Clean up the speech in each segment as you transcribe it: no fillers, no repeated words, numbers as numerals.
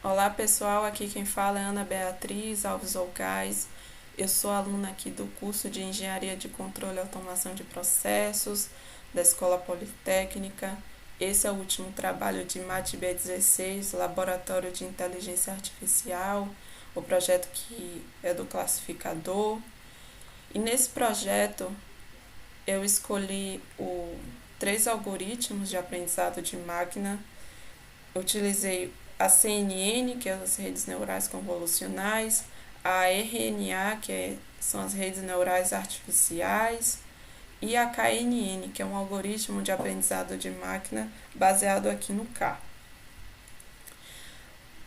Olá pessoal, aqui quem fala é Ana Beatriz Alves Olgais. Eu sou aluna aqui do curso de Engenharia de Controle e Automação de Processos da Escola Politécnica. Esse é o último trabalho de MATB 16, Laboratório de Inteligência Artificial, o projeto que é do classificador. E nesse projeto eu escolhi três algoritmos de aprendizado de máquina. Eu utilizei a CNN, que é as redes neurais convolucionais, a RNA, são as redes neurais artificiais, e a KNN, que é um algoritmo de aprendizado de máquina baseado aqui no K.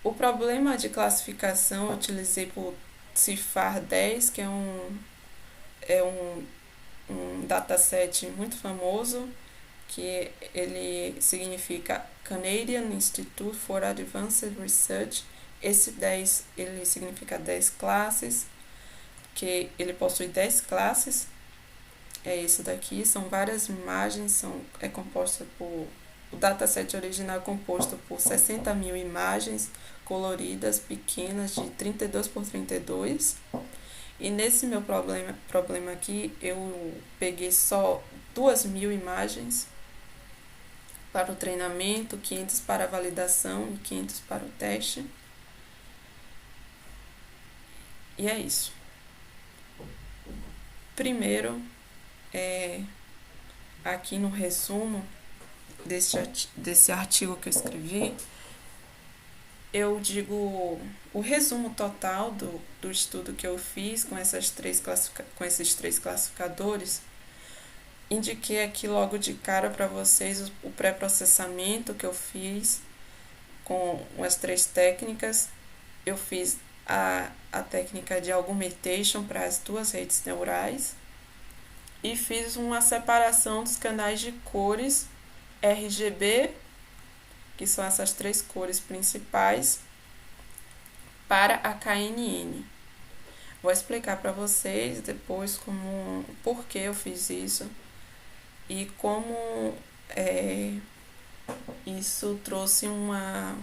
O problema de classificação eu utilizei por CIFAR 10, que é um dataset muito famoso, que ele significa Canadian Institute for Advanced Research. Esse 10 ele significa 10 classes, que ele possui 10 classes. É esse daqui, são várias imagens, é composta por. O dataset original é composto por 60 mil imagens coloridas, pequenas, de 32 por 32. E nesse meu problema aqui, eu peguei só 2.000 imagens para o treinamento, 500 para a validação e 500 para o teste. E é isso. Primeiro, aqui no resumo desse artigo que eu escrevi, eu digo o resumo total do estudo que eu fiz com esses três classificadores. Indiquei aqui logo de cara para vocês o pré-processamento que eu fiz com as três técnicas. Eu fiz a técnica de augmentation para as duas redes neurais e fiz uma separação dos canais de cores RGB, que são essas três cores principais, para a KNN. Vou explicar para vocês depois por que eu fiz isso e como isso trouxe uma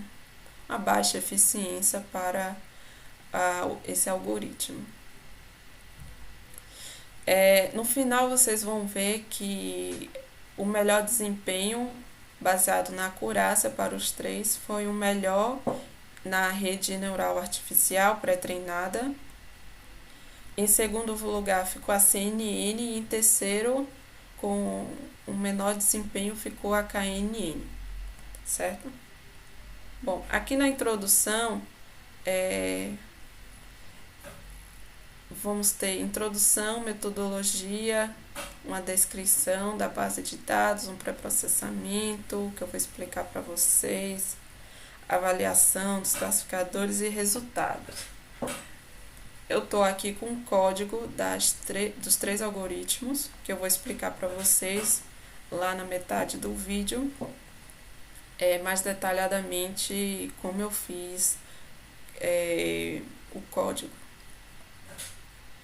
baixa eficiência para esse algoritmo. No final vocês vão ver que o melhor desempenho baseado na acurácia para os três foi o melhor na rede neural artificial pré-treinada. Em segundo lugar ficou a CNN e em terceiro, com o menor desempenho, ficou a KNN, certo? Bom, aqui na introdução, vamos ter introdução, metodologia, uma descrição da base de dados, um pré-processamento, que eu vou explicar para vocês, avaliação dos classificadores e resultados. Eu estou aqui com o código dos três algoritmos, que eu vou explicar para vocês lá na metade do vídeo, mais detalhadamente como eu fiz o código.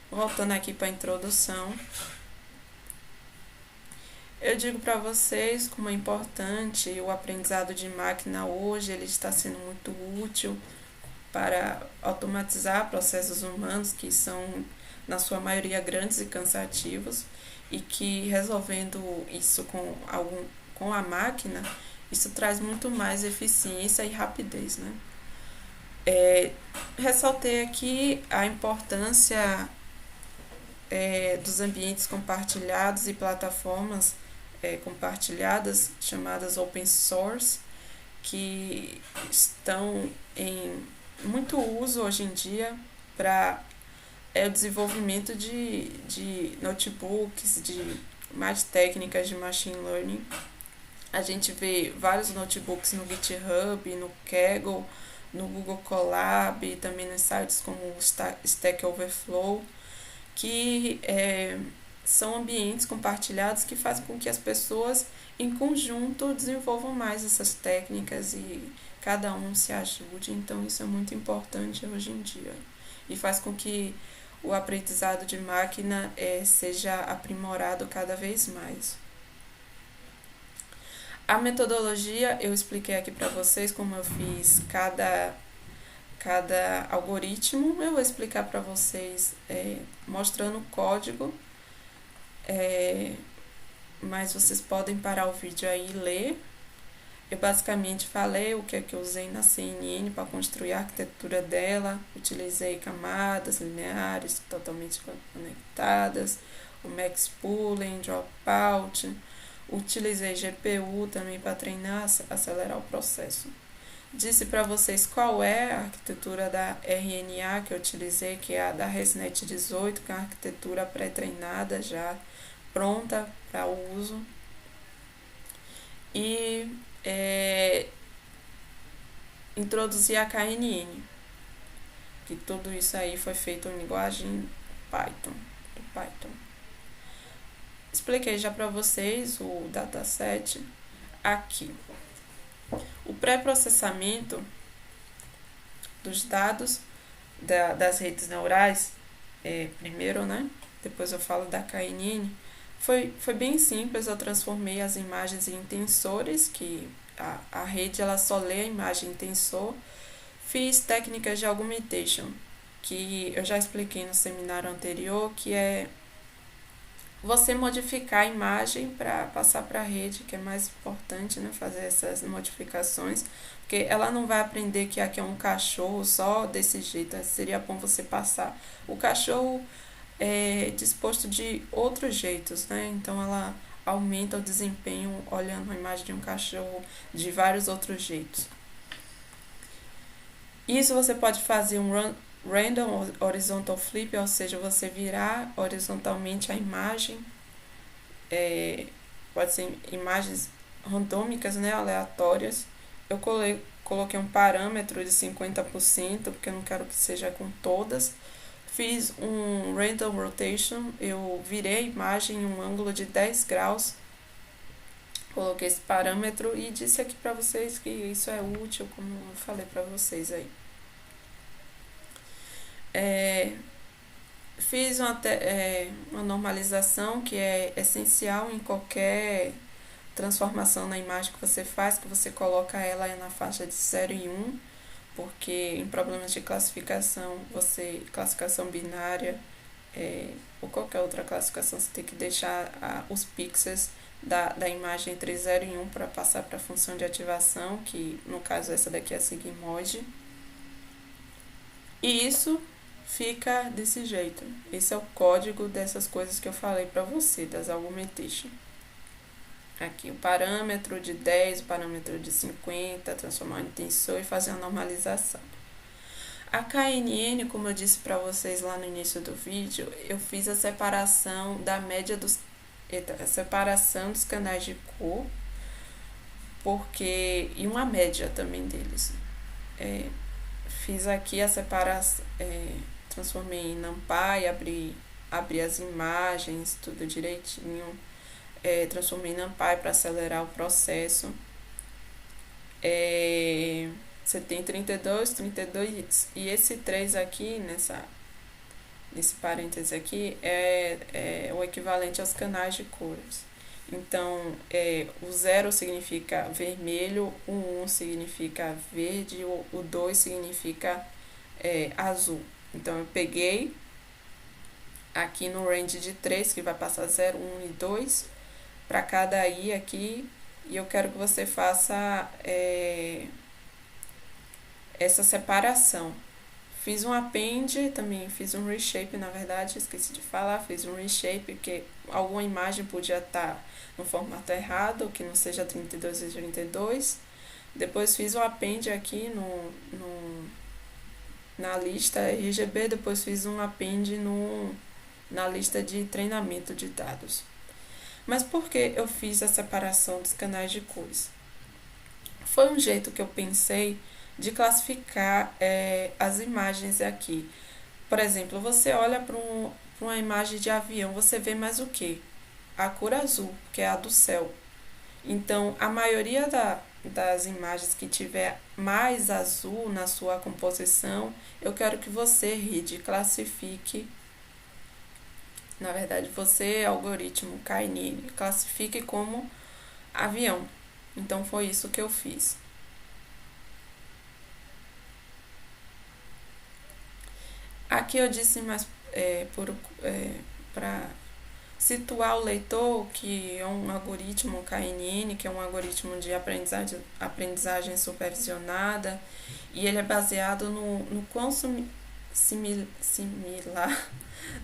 Voltando aqui para a introdução, eu digo para vocês como é importante o aprendizado de máquina hoje. Ele está sendo muito útil para automatizar processos humanos que são, na sua maioria, grandes e cansativos, e que resolvendo isso com a máquina, isso traz muito mais eficiência e rapidez, né? Ressaltei aqui a importância dos ambientes compartilhados e plataformas compartilhadas, chamadas open source, que estão em muito uso hoje em dia para o desenvolvimento de notebooks, de mais técnicas de machine learning. A gente vê vários notebooks no GitHub, no Kaggle, no Google Colab, e também nos sites como o Stack Overflow, que são ambientes compartilhados que fazem com que as pessoas em conjunto desenvolvam mais essas técnicas e cada um se ajude. Então isso é muito importante hoje em dia e faz com que o aprendizado de máquina seja aprimorado cada vez mais. A metodologia eu expliquei aqui para vocês como eu fiz cada cada algoritmo. Eu vou explicar para vocês mostrando o código, mas vocês podem parar o vídeo aí e ler. Eu basicamente falei o que é que eu usei na CNN para construir a arquitetura dela. Utilizei camadas lineares totalmente conectadas, o max pooling, dropout. Utilizei GPU também para treinar, acelerar o processo. Disse para vocês qual é a arquitetura da RNA que eu utilizei, que é a da ResNet 18, que é uma arquitetura pré-treinada, já pronta para uso. E introduzir a KNN, que tudo isso aí foi feito em linguagem Python, do Python. Expliquei já para vocês o dataset aqui. O pré-processamento dos dados das redes neurais, primeiro, né? Depois eu falo da KNN. Foi bem simples. Eu transformei as imagens em tensores, que a rede ela só lê a imagem em tensor. Fiz técnicas de augmentation, que eu já expliquei no seminário anterior, que é você modificar a imagem para passar para a rede, que é mais importante, né, fazer essas modificações, porque ela não vai aprender que aqui é um cachorro só desse jeito. Seria bom você passar o cachorro disposto de outros jeitos, né? Então ela aumenta o desempenho olhando a imagem de um cachorro de vários outros jeitos. Isso você pode fazer um random horizontal flip, ou seja, você virar horizontalmente a imagem. Pode ser imagens randômicas, né, aleatórias. Eu coloquei um parâmetro de 50%, porque eu não quero que seja com todas. Fiz um random rotation, eu virei a imagem em um ângulo de 10 graus. Coloquei esse parâmetro e disse aqui para vocês que isso é útil, como eu falei para vocês aí. Fiz uma normalização que é essencial em qualquer transformação na imagem que você faz, que você coloca ela na faixa de 0 e 1, porque em problemas de classificação, classificação binária, ou qualquer outra classificação, você tem que deixar os pixels da imagem entre 0 e 1 para passar para a função de ativação, que no caso essa daqui é a Sigmoid. E isso fica desse jeito. Esse é o código dessas coisas que eu falei para você, das augmentation. Aqui o parâmetro de 10, o parâmetro de 50, transformar em tensor e fazer a normalização. A KNN, como eu disse para vocês lá no início do vídeo, eu fiz a separação da média a separação dos canais de cor, e uma média também deles. Fiz aqui a separação, transformei em NumPy, abri as imagens, tudo direitinho. Transformei em NumPy para acelerar o processo. Você tem 32 e esse 3 aqui, nesse parêntese aqui, é o equivalente aos canais de cores. Então, o 0 significa vermelho, o 1 significa verde, o 2 significa azul. Então, eu peguei aqui no range de 3, que vai passar 0, 1 e 2, para cada i aqui, e eu quero que você faça essa separação. Fiz um append, também fiz um reshape, na verdade, esqueci de falar, fiz um reshape, porque alguma imagem podia estar no formato errado, que não seja 32 e 32. Depois fiz um append aqui na lista RGB, depois fiz um append na lista de treinamento de dados. Mas por que eu fiz a separação dos canais de cores? Foi um jeito que eu pensei de classificar as imagens aqui. Por exemplo, você olha para uma imagem de avião, você vê mais o que? A cor azul, que é a do céu. Então, a maioria das imagens que tiver mais azul na sua composição, eu quero que você, RID, classifique. Na verdade, você, algoritmo KNN, classifique como avião. Então, foi isso que eu fiz. Aqui eu disse mais para situar o leitor que é um algoritmo KNN, que é um algoritmo de aprendizagem supervisionada, e ele é baseado no quão similar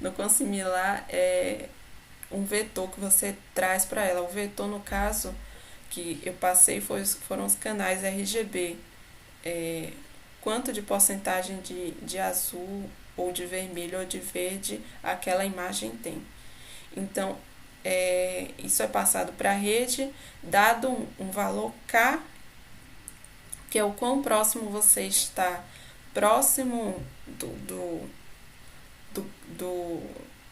no quão similar é um vetor que você traz para ela. O vetor, no caso, que eu passei foram os canais RGB. Quanto de porcentagem de azul, ou de vermelho, ou de verde aquela imagem tem. Então, isso é passado para a rede, dado um valor K, que é o quão próximo você está, próximo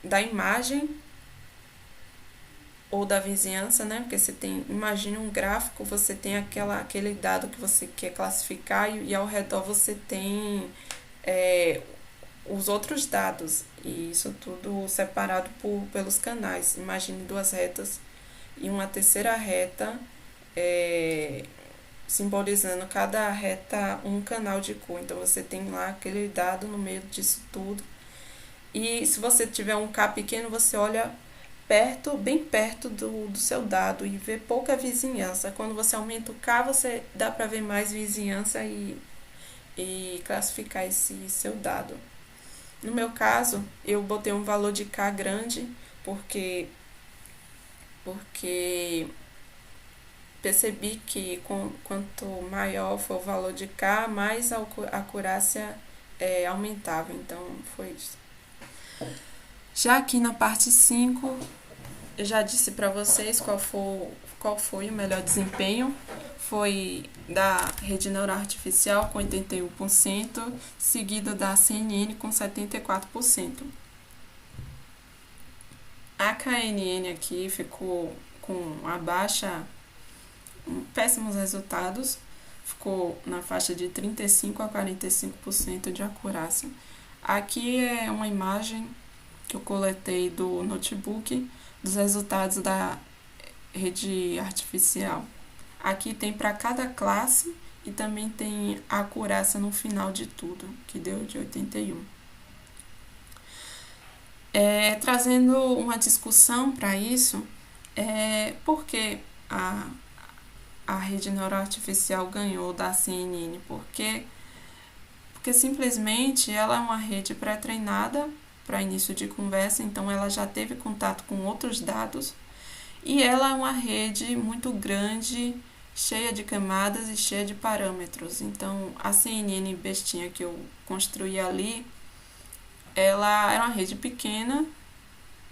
da imagem ou da vizinhança, né? Porque você tem, imagine um gráfico, você tem aquele dado que você quer classificar e ao redor você tem os outros dados, e isso tudo separado pelos canais. Imagine duas retas e uma terceira reta, simbolizando cada reta um canal de cor. Então você tem lá aquele dado no meio disso tudo. E se você tiver um K pequeno, você olha bem perto do seu dado e vê pouca vizinhança. Quando você aumenta o K, você dá para ver mais vizinhança e classificar esse seu dado. No meu caso, eu botei um valor de K grande porque percebi que quanto maior for o valor de K, mais a acurácia aumentava. Então, foi isso. Já aqui na parte 5, eu já disse para vocês qual foi o melhor desempenho. Foi da rede neural artificial com 81%, seguida da CNN com 74%. A KNN aqui ficou com péssimos resultados, ficou na faixa de 35% a 45% de acurácia. Aqui é uma imagem que eu coletei do notebook dos resultados da rede artificial. Aqui tem para cada classe e também tem a acurácia no final de tudo, que deu de 81. Trazendo uma discussão para isso, por que a rede neural artificial ganhou da CNN? Porque simplesmente ela é uma rede pré-treinada para início de conversa, então ela já teve contato com outros dados, e ela é uma rede muito grande, cheia de camadas e cheia de parâmetros. Então, a CNN bestinha que eu construí ali, ela era uma rede pequena,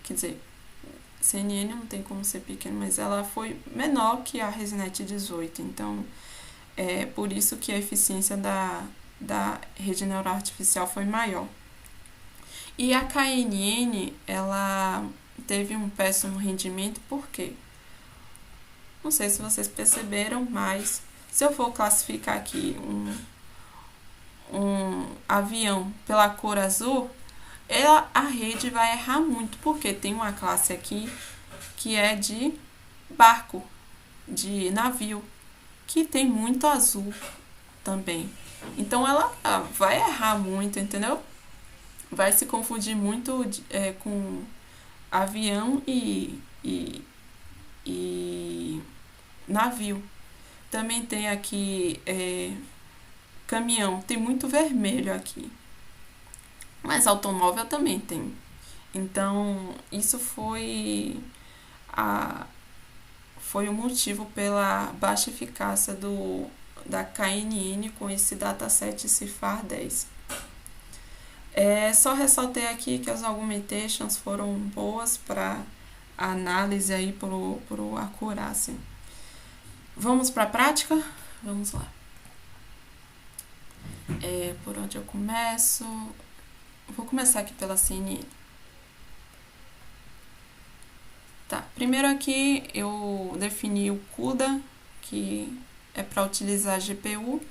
quer dizer, CNN não tem como ser pequena, mas ela foi menor que a ResNet 18, então é por isso que a eficiência da rede neural artificial foi maior. E a KNN, ela teve um péssimo rendimento, por quê? Não sei se vocês perceberam, mas se eu for classificar aqui um avião pela cor azul, a rede vai errar muito, porque tem uma classe aqui que é de barco, de navio, que tem muito azul também. Então ela vai errar muito, entendeu? Vai se confundir muito com avião e navio. Também tem aqui caminhão, tem muito vermelho aqui. Mas automóvel também tem. Então, isso foi o motivo pela baixa eficácia da KNN com esse dataset CIFAR 10. Só ressaltei aqui que as augmentations foram boas para análise aí pro acurácia. Vamos para a prática? Vamos lá. Por onde eu começo? Vou começar aqui pela CNN. Tá, primeiro aqui eu defini o CUDA, que é para utilizar a GPU.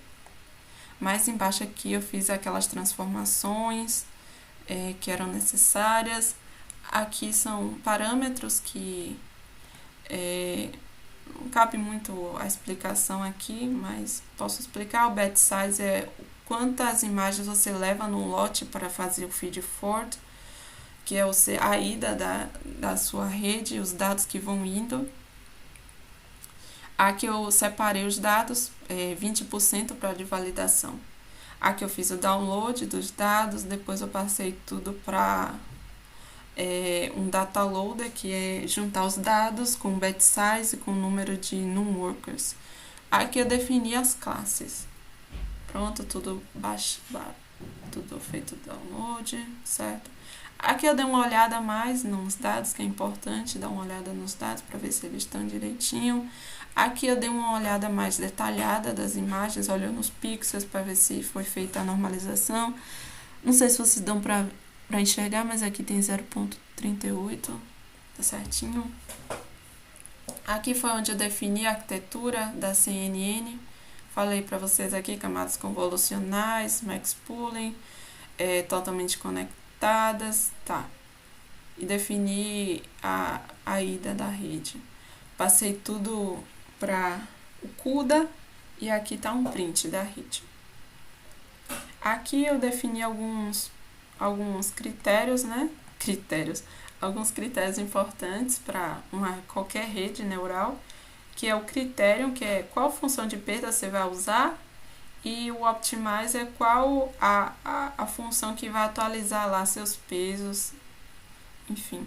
Mais embaixo aqui eu fiz aquelas transformações que eram necessárias. Aqui são parâmetros que não cabe muito a explicação aqui, mas posso explicar. O batch size é quantas imagens você leva num lote para fazer o feed forward, que é a ida da sua rede, os dados que vão indo. Aqui eu separei os dados, 20% para de validação. Aqui eu fiz o download dos dados, depois eu passei tudo para um data loader, que é juntar os dados com batch size e com o número de num workers. Aqui eu defini as classes. Pronto, tudo tudo feito download, certo? Aqui eu dei uma olhada mais nos dados, que é importante dar uma olhada nos dados para ver se eles estão direitinho. Aqui eu dei uma olhada mais detalhada das imagens, olhando os pixels para ver se foi feita a normalização. Não sei se vocês dão para enxergar, mas aqui tem 0.38, tá certinho. Aqui foi onde eu defini a arquitetura da CNN. Falei para vocês aqui, camadas convolucionais, max pooling, totalmente conectadas, tá. E defini a ida da rede. Passei tudo para o CUDA e aqui tá um print da rede. Aqui eu defini alguns critérios, né? Alguns critérios importantes para qualquer rede neural, que é o critério, que é qual função de perda você vai usar, e o optimize é qual a função que vai atualizar lá seus pesos, enfim.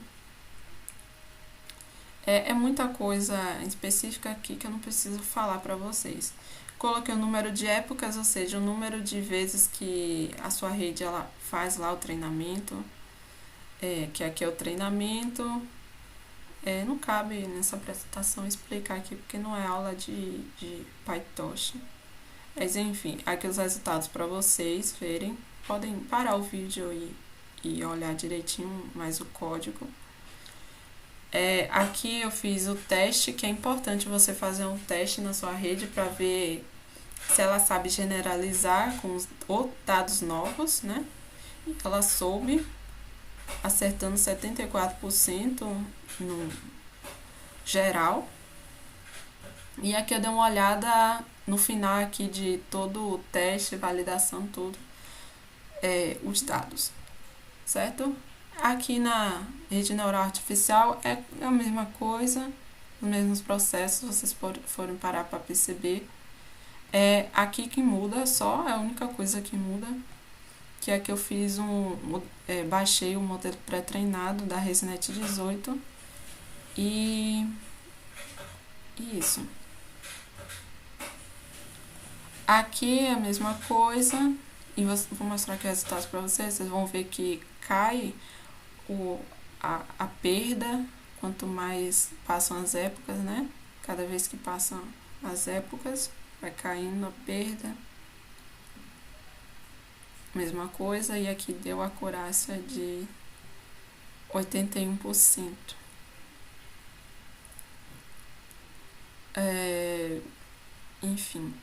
É muita coisa específica aqui que eu não preciso falar para vocês. Coloquei o número de épocas, ou seja, o número de vezes que a sua rede ela faz lá o treinamento, que aqui é o treinamento. Não cabe nessa apresentação explicar aqui, porque não é aula de PyTorch. Mas enfim, aqui os resultados para vocês verem. Podem parar o vídeo e olhar direitinho mais o código. Aqui eu fiz o teste, que é importante você fazer um teste na sua rede para ver se ela sabe generalizar com os dados novos, né? Ela soube, acertando 74% no geral. E aqui eu dei uma olhada no final aqui de todo o teste, validação, tudo, os dados, certo? Aqui na rede neural artificial é a mesma coisa, os mesmos processos, vocês forem parar para perceber. Aqui que muda só, é a única coisa que muda, que é que eu fiz baixei o modelo pré-treinado da ResNet 18 e isso. Aqui é a mesma coisa, e vou mostrar aqui os resultados para vocês. Vocês vão ver que cai a perda quanto mais passam as épocas, né? Cada vez que passam as épocas, vai caindo a perda. Mesma coisa, e aqui deu a acurácia de 81%. Enfim.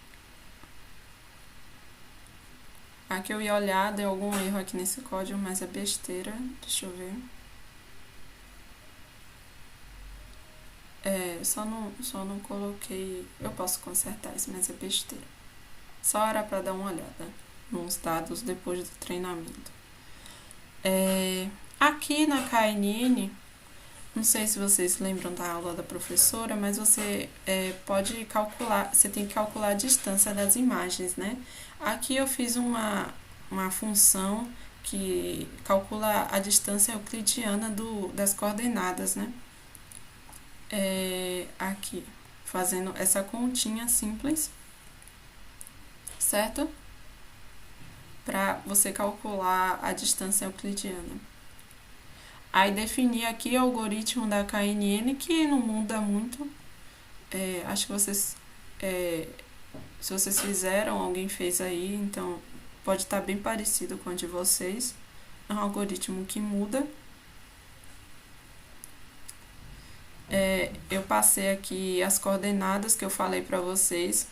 Aqui eu ia olhar, deu algum erro aqui nesse código, mas é besteira. Deixa eu ver. Só não coloquei. Eu posso consertar isso, mas é besteira. Só era para dar uma olhada nos dados depois do treinamento. Aqui na KNN, não sei se vocês lembram da aula da professora, mas você pode calcular, você tem que calcular a distância das imagens, né? Aqui eu fiz uma função que calcula a distância euclidiana das coordenadas, né? Aqui, fazendo essa continha simples, certo? Para você calcular a distância euclidiana. Aí defini aqui o algoritmo da KNN, que não muda muito. Acho que vocês, se vocês fizeram, alguém fez aí, então pode estar bem parecido com o de vocês. É um algoritmo que muda. Eu passei aqui as coordenadas que eu falei para vocês,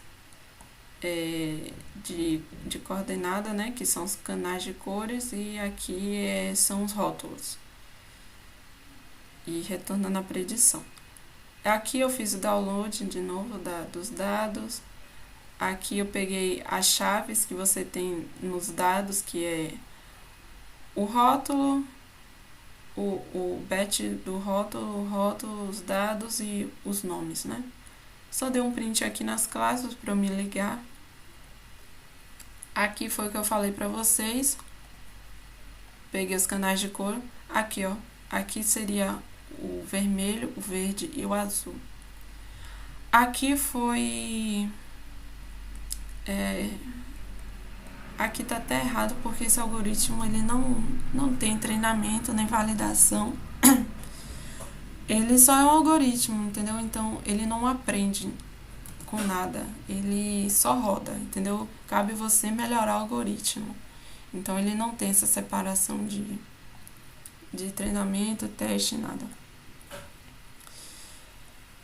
de coordenada, né, que são os canais de cores, e aqui são os rótulos. E retornando a predição. Aqui eu fiz o download de novo dos dados. Aqui eu peguei as chaves que você tem nos dados, que é o rótulo, o batch do rótulo, os dados e os nomes, né? Só dei um print aqui nas classes para eu me ligar. Aqui foi o que eu falei para vocês. Peguei os canais de cor. Aqui, ó. Aqui seria o vermelho, o verde e o azul. Aqui foi... aqui tá até errado porque esse algoritmo ele não tem treinamento nem validação. Ele só é um algoritmo, entendeu? Então ele não aprende com nada, ele só roda, entendeu? Cabe você melhorar o algoritmo. Então ele não tem essa separação de treinamento, teste, nada.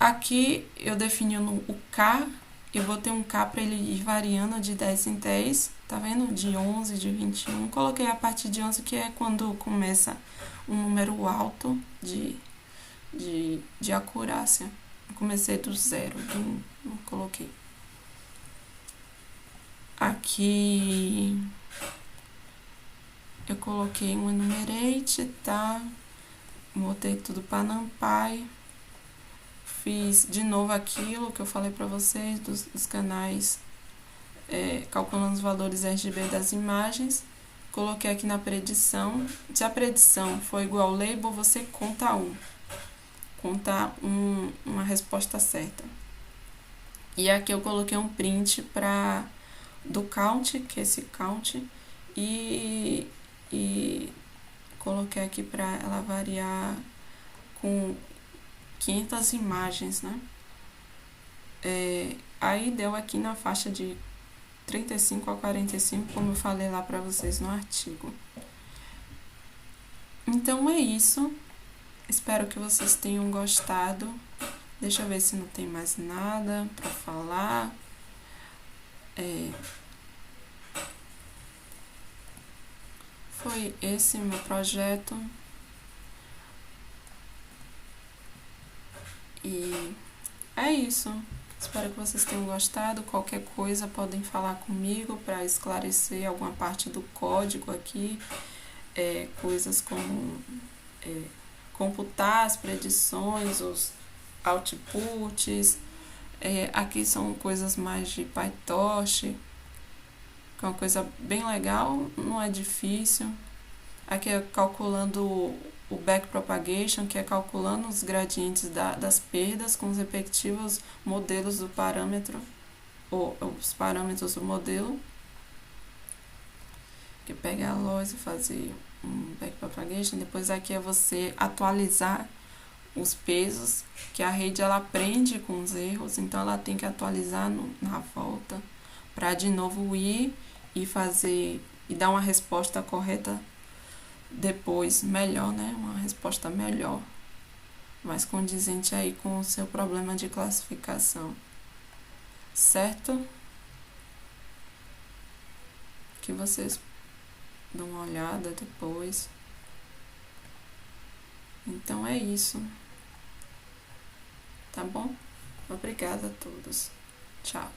Aqui eu defini o K, eu botei um K para ele ir variando de 10 em 10, tá vendo? De 11, de 21. Coloquei a partir de 11, que é quando começa um número alto de acurácia. Eu comecei do zero, não coloquei. Aqui eu coloquei um enumerate, tá? Botei tudo para NumPy. Fiz de novo aquilo que eu falei para vocês dos canais, calculando os valores RGB das imagens. Coloquei aqui na predição. Se a predição for igual ao label, você conta uma resposta certa. E aqui eu coloquei um print do count, que é esse count, e coloquei aqui para ela variar com 500 imagens, né? Aí deu aqui na faixa de 35 a 45, como eu falei lá para vocês no artigo. Então é isso. Espero que vocês tenham gostado. Deixa eu ver se não tem mais nada para falar. Foi esse meu projeto. E é isso. Espero que vocês tenham gostado. Qualquer coisa podem falar comigo para esclarecer alguma parte do código aqui. Coisas como computar as predições, os outputs. Aqui são coisas mais de PyTorch, que é uma coisa bem legal, não é difícil. Aqui é calculando o backpropagation, que é calculando os gradientes das perdas com os respectivos modelos do parâmetro, ou os parâmetros do modelo. Que pega a loss e fazer um backpropagation. Depois aqui é você atualizar os pesos, que a rede ela aprende com os erros, então ela tem que atualizar na volta para de novo ir e fazer e dar uma resposta correta depois, melhor, né? Uma resposta melhor, mais condizente aí com o seu problema de classificação, certo? Que vocês dão uma olhada depois. Então é isso, tá bom? Obrigada a todos. Tchau.